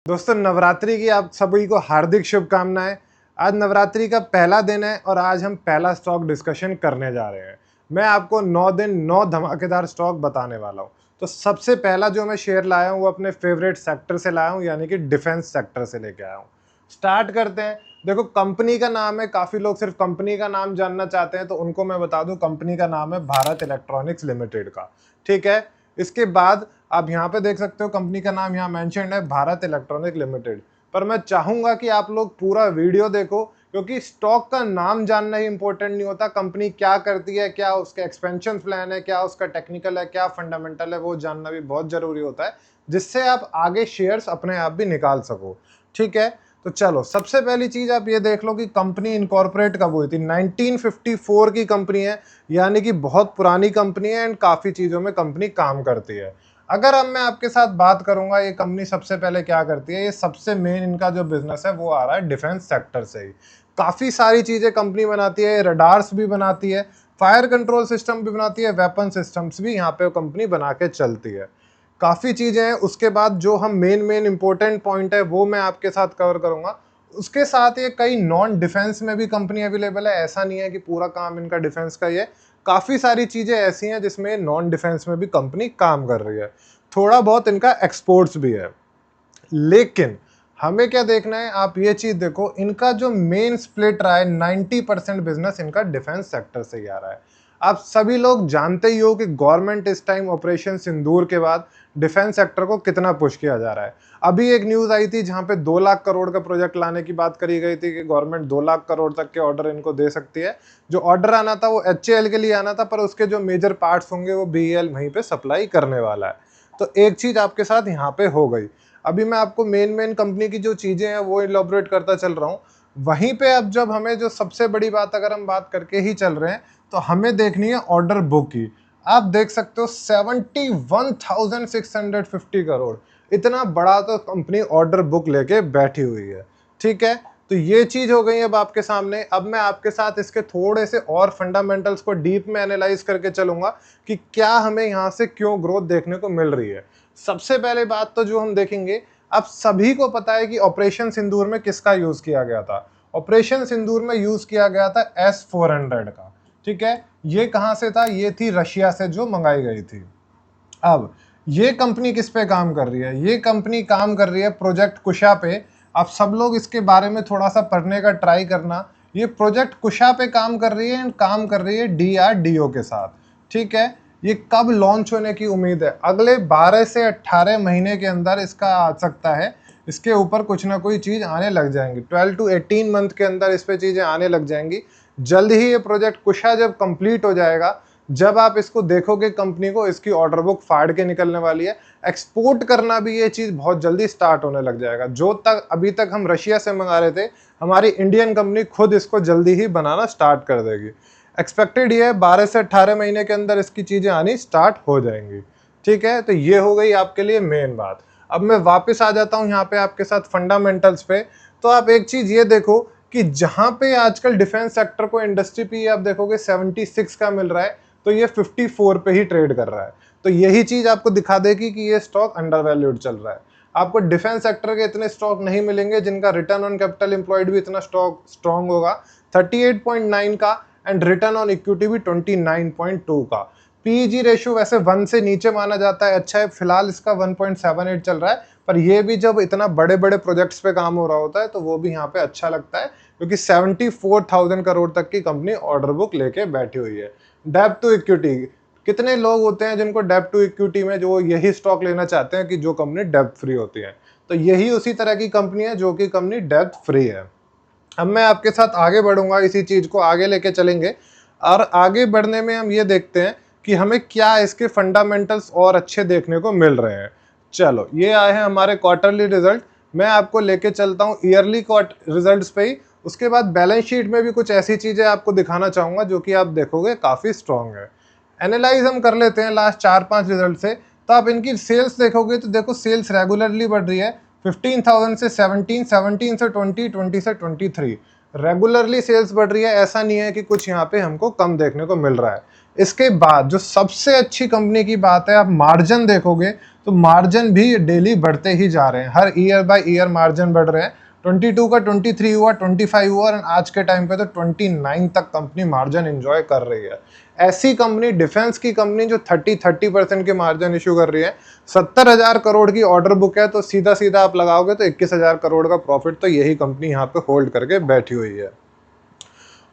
दोस्तों नवरात्रि की आप सभी को हार्दिक शुभकामनाएं। आज नवरात्रि का पहला दिन है और आज हम पहला स्टॉक डिस्कशन करने जा रहे हैं। मैं आपको 9 दिन 9 धमाकेदार स्टॉक बताने वाला हूं। तो सबसे पहला जो मैं शेयर लाया हूं वो अपने फेवरेट सेक्टर से लाया हूं, यानी कि डिफेंस सेक्टर से लेके आया हूं। स्टार्ट करते हैं। देखो कंपनी का नाम है, काफी लोग सिर्फ कंपनी का नाम जानना चाहते हैं, तो उनको मैं बता दूं कंपनी का नाम है भारत इलेक्ट्रॉनिक्स लिमिटेड का। ठीक है। इसके बाद आप यहाँ पे देख सकते हो कंपनी का नाम यहाँ मेंशन्ड है भारत इलेक्ट्रॉनिक लिमिटेड। पर मैं चाहूंगा कि आप लोग पूरा वीडियो देखो, क्योंकि स्टॉक का नाम जानना ही इंपॉर्टेंट नहीं होता, कंपनी क्या करती है, क्या उसका एक्सपेंशन प्लान है, क्या उसका टेक्निकल है, क्या फंडामेंटल है, वो जानना भी बहुत जरूरी होता है, जिससे आप आगे शेयर्स अपने आप भी निकाल सको। ठीक है। तो चलो सबसे पहली चीज आप ये देख लो कि कंपनी इनकॉर्पोरेट कब हुई थी। 1954 की कंपनी है, यानी कि बहुत पुरानी कंपनी है एंड काफी चीजों में कंपनी काम करती है। अगर अब मैं आपके साथ बात करूंगा ये कंपनी सबसे पहले क्या करती है, ये सबसे मेन इनका जो बिजनेस है वो आ रहा है डिफेंस सेक्टर से ही। काफी सारी चीजें कंपनी बनाती है, रडार्स भी बनाती है, फायर कंट्रोल सिस्टम भी बनाती है, वेपन सिस्टम्स भी यहाँ पे कंपनी बना के चलती है। काफ़ी चीज़ें हैं। उसके बाद जो हम मेन इंपॉर्टेंट पॉइंट है वो मैं आपके साथ कवर करूंगा। उसके साथ ये कई नॉन डिफेंस में भी कंपनी अवेलेबल है, ऐसा नहीं है कि पूरा काम इनका डिफेंस का ही है। काफ़ी सारी चीज़ें ऐसी हैं जिसमें नॉन डिफेंस में भी कंपनी काम कर रही है। थोड़ा बहुत इनका एक्सपोर्ट्स भी है। लेकिन हमें क्या देखना है, आप ये चीज देखो, इनका जो मेन स्प्लिट रहा है 90% बिजनेस इनका डिफेंस सेक्टर से ही आ रहा है। आप सभी लोग जानते ही हो कि गवर्नमेंट इस टाइम ऑपरेशन सिंदूर के बाद डिफेंस सेक्टर को कितना पुश किया जा रहा है। अभी एक न्यूज आई थी जहां पे 2 लाख करोड़ का प्रोजेक्ट लाने की बात करी गई थी कि गवर्नमेंट 2 लाख करोड़ तक के ऑर्डर इनको दे सकती है। जो ऑर्डर आना था वो HAL के लिए आना था, पर उसके जो मेजर पार्ट्स होंगे वो BEL वहीं पे सप्लाई करने वाला है। तो एक चीज आपके साथ यहाँ पे हो गई। अभी मैं आपको मेन कंपनी की जो चीजें हैं वो इलॉबरेट करता चल रहा हूँ। वहीं पे अब जब हमें जो सबसे बड़ी बात, अगर हम बात करके ही चल रहे हैं, तो हमें देखनी है ऑर्डर बुक की। आप देख सकते हो 71,650 करोड़, इतना बड़ा तो कंपनी ऑर्डर बुक लेके बैठी हुई है। ठीक है। तो ये चीज हो गई अब आपके सामने। अब मैं आपके साथ इसके थोड़े से और फंडामेंटल्स को डीप में एनालाइज करके चलूंगा कि क्या हमें यहाँ से क्यों ग्रोथ देखने को मिल रही है। सबसे पहले बात तो जो हम देखेंगे, अब सभी को पता है कि ऑपरेशन सिंदूर में किसका यूज किया गया था। ऑपरेशन सिंदूर में यूज किया गया था S-400 का। ठीक है। ये कहां से था, ये थी रशिया से जो मंगाई गई थी। अब ये कंपनी किस पे काम कर रही है, ये कंपनी काम कर रही है प्रोजेक्ट कुशा पे। आप सब लोग इसके बारे में थोड़ा सा पढ़ने का ट्राई करना। ये प्रोजेक्ट कुशा पे काम कर रही है एंड काम कर रही है DRDO के साथ। ठीक है। ये कब लॉन्च होने की उम्मीद है, अगले 12 से 18 महीने के अंदर इसका आ सकता है। इसके ऊपर कुछ ना कोई चीज आने लग जाएंगी, 12 to 18 मंथ के अंदर इस पे चीजें आने लग जाएंगी। जल्द ही ये प्रोजेक्ट कुशा जब कंप्लीट हो जाएगा, जब आप इसको देखोगे कंपनी को, इसकी ऑर्डर बुक फाड़ के निकलने वाली है। एक्सपोर्ट करना भी ये चीज बहुत जल्दी स्टार्ट होने लग जाएगा। जो तक अभी तक हम रशिया से मंगा रहे थे, हमारी इंडियन कंपनी खुद इसको जल्दी ही बनाना स्टार्ट कर देगी। एक्सपेक्टेड ये है 12 से 18 महीने के अंदर इसकी चीजें आनी स्टार्ट हो जाएंगी। ठीक है। तो ये हो गई आपके लिए मेन बात। अब मैं वापस आ जाता हूं यहाँ पे आपके साथ फंडामेंटल्स पे। तो आप एक चीज ये देखो कि जहां पे आजकल डिफेंस सेक्टर को इंडस्ट्री पी आप देखोगे 76 का मिल रहा है, तो ये 54 पे ही ट्रेड कर रहा है। तो यही चीज आपको दिखा देगी कि ये स्टॉक अंडर वैल्यूड चल रहा है। आपको डिफेंस सेक्टर के इतने स्टॉक नहीं मिलेंगे जिनका रिटर्न ऑन कैपिटल एम्प्लॉयड भी इतना स्टॉक स्ट्रॉन्ग होगा, 38.9 का, एंड रिटर्न ऑन इक्विटी भी 29.2 का। पीईजी रेशियो वैसे 1 से नीचे माना जाता है, अच्छा है, फिलहाल इसका 1.78 चल रहा है। पर ये भी जब इतना बड़े बड़े प्रोजेक्ट्स पे काम हो रहा होता है तो वो भी यहाँ पे अच्छा लगता है, क्योंकि 74,000 करोड़ तक की कंपनी ऑर्डर बुक लेके बैठी हुई है। डेब्ट टू इक्विटी, कितने लोग होते हैं जिनको डेब्ट टू इक्विटी में जो यही स्टॉक लेना चाहते हैं कि जो कंपनी डेब्ट फ्री होती है। तो यही उसी तरह की कंपनी है जो कि कंपनी डेब्ट फ्री है। अब मैं आपके साथ आगे बढ़ूंगा, इसी चीज को आगे लेके चलेंगे। और आगे बढ़ने में हम ये देखते हैं कि हमें क्या इसके फंडामेंटल्स और अच्छे देखने को मिल रहे हैं। चलो ये आए हैं हमारे क्वार्टरली रिजल्ट। मैं आपको लेके चलता हूँ ईयरली रिजल्ट्स पे ही। उसके बाद बैलेंस शीट में भी कुछ ऐसी चीजें आपको दिखाना चाहूंगा जो कि आप देखोगे काफी स्ट्रांग है। एनालाइज हम कर लेते हैं लास्ट 4-5 रिजल्ट से। तो आप इनकी सेल्स देखोगे तो देखो सेल्स रेगुलरली बढ़ रही है, 15,000 से 17, 17 से 20, 20 से 23। रेगुलरली सेल्स बढ़ रही है, ऐसा नहीं है कि कुछ यहाँ पे हमको कम देखने को मिल रहा है। इसके बाद जो सबसे अच्छी कंपनी की बात है, आप मार्जिन देखोगे तो मार्जिन भी डेली बढ़ते ही जा रहे हैं, हर ईयर बाय ईयर मार्जिन बढ़ रहे हैं। 22 का 23 हुआ, 25 हुआ और आज के टाइम पे तो 29 तक कंपनी मार्जिन एंजॉय कर रही है। ऐसी कंपनी, डिफेंस की कंपनी जो 30% के मार्जिन इशू कर रही है, 70,000 करोड़ की ऑर्डर बुक है, तो सीधा सीधा आप लगाओगे तो 21,000 करोड़ का प्रॉफिट तो यही कंपनी यहाँ पे होल्ड करके बैठी हुई है।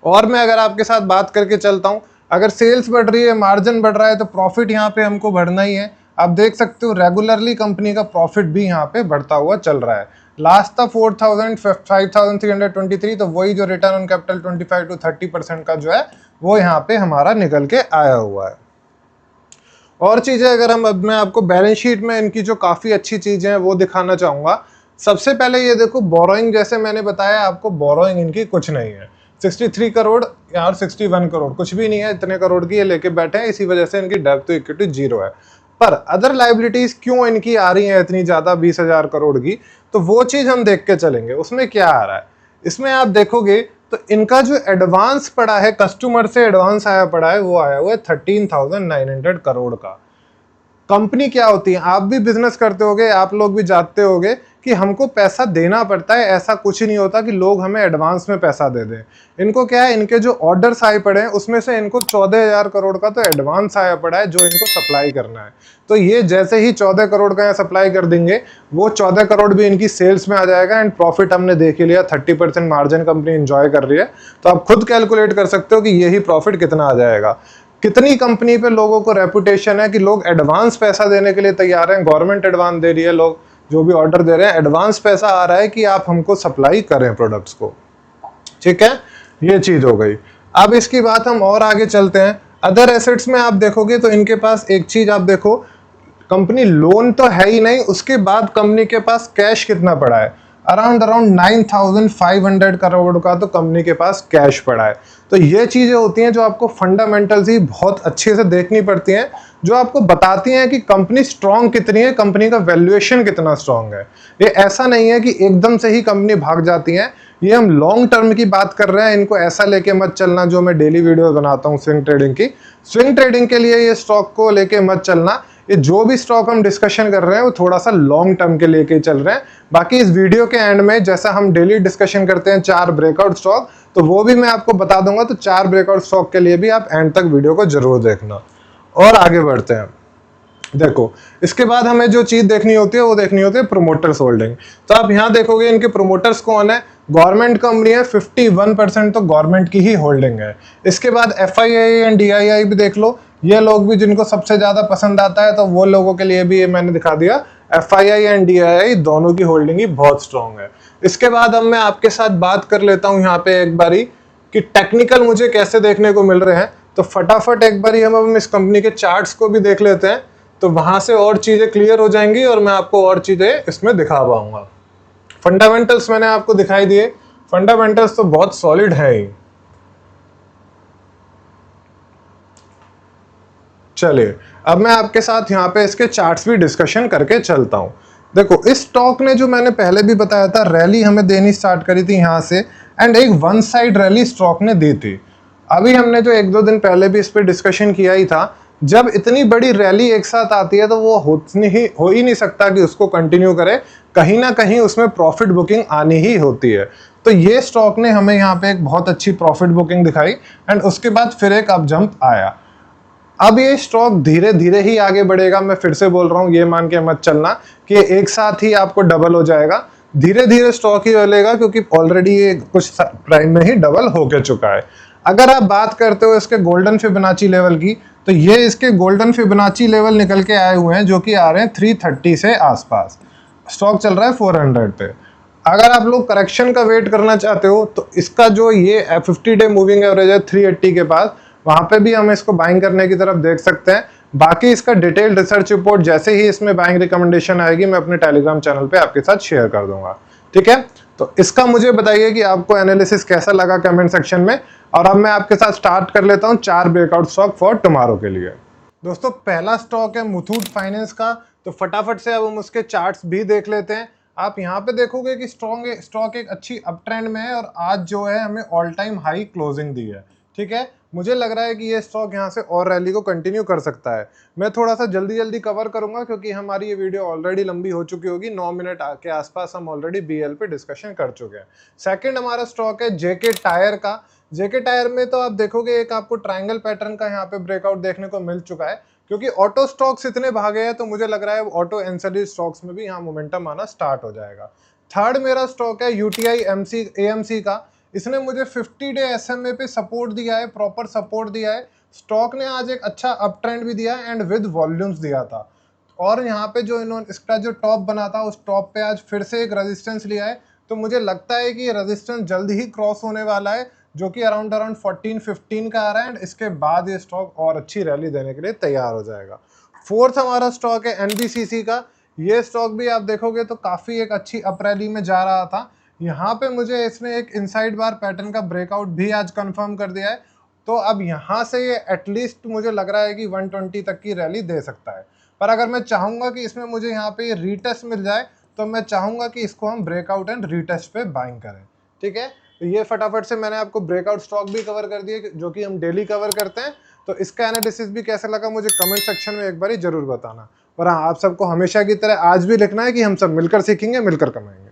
और मैं अगर आपके साथ बात करके चलता हूँ, अगर सेल्स बढ़ रही है, मार्जिन बढ़ रहा है, तो प्रॉफिट यहाँ पे हमको बढ़ना ही है। आप देख सकते हो रेगुलरली कंपनी का प्रॉफिट भी यहाँ पे बढ़ता हुआ चल रहा है। लास्ट था 5,323, तो वही जो रिटर्न ऑन कैपिटल 25 to 30% का जो है वो यहाँ पे हमारा निकल के आया हुआ है। और चीजें अगर मैं आपको बैलेंस शीट में इनकी जो काफी अच्छी चीजें हैं वो दिखाना चाहूंगा। सबसे पहले ये देखो, बोरोइंग, जैसे मैंने बताया आपको, बोरोइंग इनकी कुछ नहीं है। 63 करोड़ या 61 करोड़ कुछ भी नहीं है, इतने करोड़ की ये लेके बैठे हैं, इसी वजह से इनकी डेब्ट टू इक्विटी 0 है। पर अदर लाइबिलिटीज क्यों इनकी आ रही है इतनी ज्यादा, 20,000 करोड़ की, तो वो चीज हम देख के चलेंगे। उसमें क्या आ रहा है, इसमें आप देखोगे तो इनका जो एडवांस पड़ा है, कस्टमर से एडवांस आया पड़ा है, वो आया हुआ है 13,900 करोड़ का। कंपनी क्या होती है, आप भी बिजनेस करते होगे, आप लोग भी जानते होगे कि हमको पैसा देना पड़ता है, ऐसा कुछ नहीं होता कि लोग हमें एडवांस में पैसा दे दें। इनको क्या है, इनके जो ऑर्डर्स आए पड़े हैं उसमें से इनको 14,000 करोड़ का तो एडवांस आया पड़ा है जो इनको सप्लाई करना है। तो ये जैसे ही 14 करोड़ का सप्लाई कर देंगे, वो 14 करोड़ भी इनकी सेल्स में आ जाएगा एंड प्रॉफिट हमने देख ही लिया, 30% मार्जिन कंपनी एंजॉय कर रही है। तो आप खुद कैलकुलेट कर सकते हो कि यही प्रॉफिट कितना आ जाएगा। कितनी कंपनी पे लोगों को रेपुटेशन है कि लोग एडवांस पैसा देने के लिए तैयार हैं, गवर्नमेंट एडवांस दे रही है, लोग जो भी ऑर्डर दे रहे हैं एडवांस पैसा आ रहा है कि आप हमको सप्लाई करें प्रोडक्ट्स को। ठीक है, ये चीज हो गई। अब इसकी बात हम और आगे चलते हैं। अदर एसेट्स में आप देखोगे तो इनके पास एक चीज आप देखो, कंपनी लोन तो है ही नहीं, उसके बाद कंपनी के पास कैश कितना पड़ा है, अराउंड 9,500 करोड़ का तो कंपनी के पास कैश पड़ा है। तो ये चीजें होती हैं जो आपको फंडामेंटल्स ही बहुत अच्छे से देखनी पड़ती हैं, जो आपको बताती हैं कि कंपनी स्ट्रांग कितनी है, कंपनी का वैल्यूएशन कितना स्ट्रांग है। ये ऐसा नहीं है कि एकदम से ही कंपनी भाग जाती है, ये हम लॉन्ग टर्म की बात कर रहे हैं। इनको ऐसा लेके मत चलना जो मैं डेली वीडियो बनाता हूँ स्विंग ट्रेडिंग की, स्विंग ट्रेडिंग के लिए ये स्टॉक को लेके मत चलना। ये जो भी स्टॉक हम डिस्कशन कर रहे हैं वो थोड़ा सा लॉन्ग टर्म के लेके चल रहे हैं। बाकी इस वीडियो के एंड में जैसा हम डेली डिस्कशन करते हैं 4 ब्रेकआउट स्टॉक, तो वो भी मैं आपको बता दूंगा। तो 4 ब्रेकआउट स्टॉक के लिए भी आप एंड तक वीडियो को जरूर देखना। और आगे बढ़ते हैं। देखो, इसके बाद हमें जो चीज देखनी होती है वो देखनी होती है प्रोमोटर्स होल्डिंग। तो आप यहाँ देखोगे इनके प्रोमोटर्स कौन है, गवर्नमेंट कंपनी है, 51% तो गवर्नमेंट की ही होल्डिंग है। इसके बाद FII एंड DII भी देख लो, ये लोग भी जिनको सबसे ज्यादा पसंद आता है, तो वो लोगों के लिए भी ये मैंने दिखा दिया, FII एंड DII दोनों की होल्डिंग ही बहुत स्ट्रॉन्ग है। इसके बाद अब मैं आपके साथ बात कर लेता हूँ यहाँ पे एक बारी कि टेक्निकल मुझे कैसे देखने को मिल रहे हैं। तो फटाफट एक बारी हम इस कंपनी के चार्ट्स को भी देख लेते हैं, तो वहां से और चीजें क्लियर हो जाएंगी और मैं आपको और चीजें इसमें दिखा पाऊंगा। फंडामेंटल्स मैंने आपको दिखाई दिए, फंडामेंटल्स तो बहुत सॉलिड है ही। चलिए, अब मैं आपके साथ यहाँ पे इसके चार्ट्स भी डिस्कशन करके चलता हूँ। देखो, इस स्टॉक ने जो मैंने पहले भी बताया था, रैली हमें देनी स्टार्ट करी थी यहाँ से एंड एक वन साइड रैली स्टॉक ने दी थी। अभी हमने जो 1-2 दिन पहले भी इस पर डिस्कशन किया ही था, जब इतनी बड़ी रैली एक साथ आती है तो वो हो ही नहीं सकता कि उसको कंटिन्यू करे, कहीं ना कहीं उसमें प्रॉफिट बुकिंग आनी ही होती है। तो ये स्टॉक ने हमें यहाँ पे एक बहुत अच्छी प्रॉफिट बुकिंग दिखाई एंड उसके बाद फिर एक अप जंप आया। अब ये स्टॉक धीरे धीरे ही आगे बढ़ेगा। मैं फिर से बोल रहा हूँ, ये मान के मत चलना कि एक साथ ही आपको डबल हो जाएगा। धीरे धीरे स्टॉक ही बनेगा क्योंकि ऑलरेडी ये कुछ प्राइम में ही डबल होके चुका है। अगर आप बात करते हो इसके गोल्डन फिबोनाची लेवल की, तो ये इसके गोल्डन फिबोनाची लेवल निकल के आए हुए हैं जो कि आ रहे हैं 330 से आसपास। स्टॉक चल रहा है 400 पे। अगर आप लोग करेक्शन का वेट करना चाहते हो तो इसका जो ये 50 डे मूविंग एवरेज है 380 के पास, वहां पे भी हम इसको बाइंग करने की तरफ देख सकते हैं। बाकी इसका डिटेल्ड रिसर्च रिपोर्ट जैसे ही इसमें बाइंग रिकमेंडेशन आएगी मैं अपने टेलीग्राम चैनल पे आपके साथ शेयर कर दूंगा। ठीक है, तो इसका मुझे बताइए कि आपको एनालिसिस कैसा लगा कमेंट सेक्शन में। और अब मैं आपके साथ स्टार्ट कर लेता हूं 4 ब्रेकआउट स्टॉक फॉर टुमारो के लिए। दोस्तों, पहला स्टॉक है मुथूट फाइनेंस का, तो फटाफट से अब हम उसके चार्ट्स भी देख लेते हैं। आप यहाँ पे देखोगे कि स्टॉक एक अच्छी अप ट्रेंड में है और आज जो है हमें ऑल टाइम हाई क्लोजिंग दी है। ठीक है, मुझे लग रहा है कि ये स्टॉक यहाँ से और रैली को कंटिन्यू कर सकता है। मैं थोड़ा सा जल्दी जल्दी कवर करूंगा क्योंकि हमारी ये वीडियो ऑलरेडी लंबी हो चुकी होगी, 9 मिनट के आसपास हम ऑलरेडी बीएल पे डिस्कशन कर चुके हैं। सेकंड हमारा स्टॉक है जेके टायर का। जेके टायर में तो आप देखोगे एक आपको ट्रायंगल पैटर्न का यहाँ पे ब्रेकआउट देखने को मिल चुका है, क्योंकि ऑटो स्टॉक्स इतने भागे हैं तो मुझे लग रहा है ऑटो एंसिलरी स्टॉक्स में भी यहाँ मोमेंटम आना स्टार्ट हो जाएगा। थर्ड मेरा स्टॉक है यूटीआई एएमसी का। इसने मुझे 50 डे एसएमए पे सपोर्ट दिया है, प्रॉपर सपोर्ट दिया है। स्टॉक ने आज एक अच्छा अप ट्रेंड भी दिया एंड विद वॉल्यूम्स दिया था, और यहाँ पे जो इन्होंने इसका जो टॉप बना था उस टॉप पे आज फिर से एक रेजिस्टेंस लिया है। तो मुझे लगता है कि ये रेजिस्टेंस जल्द ही क्रॉस होने वाला है, जो कि अराउंड 14-15 का आ रहा है एंड इसके बाद ये स्टॉक और अच्छी रैली देने के लिए तैयार हो जाएगा। फोर्थ हमारा स्टॉक है एनबीसीसी का। ये स्टॉक भी आप देखोगे तो काफ़ी एक अच्छी अप रैली में जा रहा था। यहाँ पे मुझे इसने एक इनसाइड बार पैटर्न का ब्रेकआउट भी आज कंफर्म कर दिया है। तो अब यहाँ से ये एटलीस्ट मुझे लग रहा है कि 120 तक की रैली दे सकता है। पर अगर मैं चाहूँगा कि इसमें मुझे यहाँ पे ये रीटेस्ट मिल जाए तो मैं चाहूँगा कि इसको हम ब्रेकआउट एंड रीटेस्ट पे बाइंग करें। ठीक है, तो ये फटाफट से मैंने आपको ब्रेकआउट स्टॉक भी कवर कर दिए जो कि हम डेली कवर करते हैं। तो इसका एनालिसिस भी कैसा लगा मुझे कमेंट सेक्शन में एक बार ज़रूर बताना। और हाँ, आप सबको हमेशा की तरह आज भी लिखना है कि हम सब मिलकर सीखेंगे, मिलकर कमाएंगे।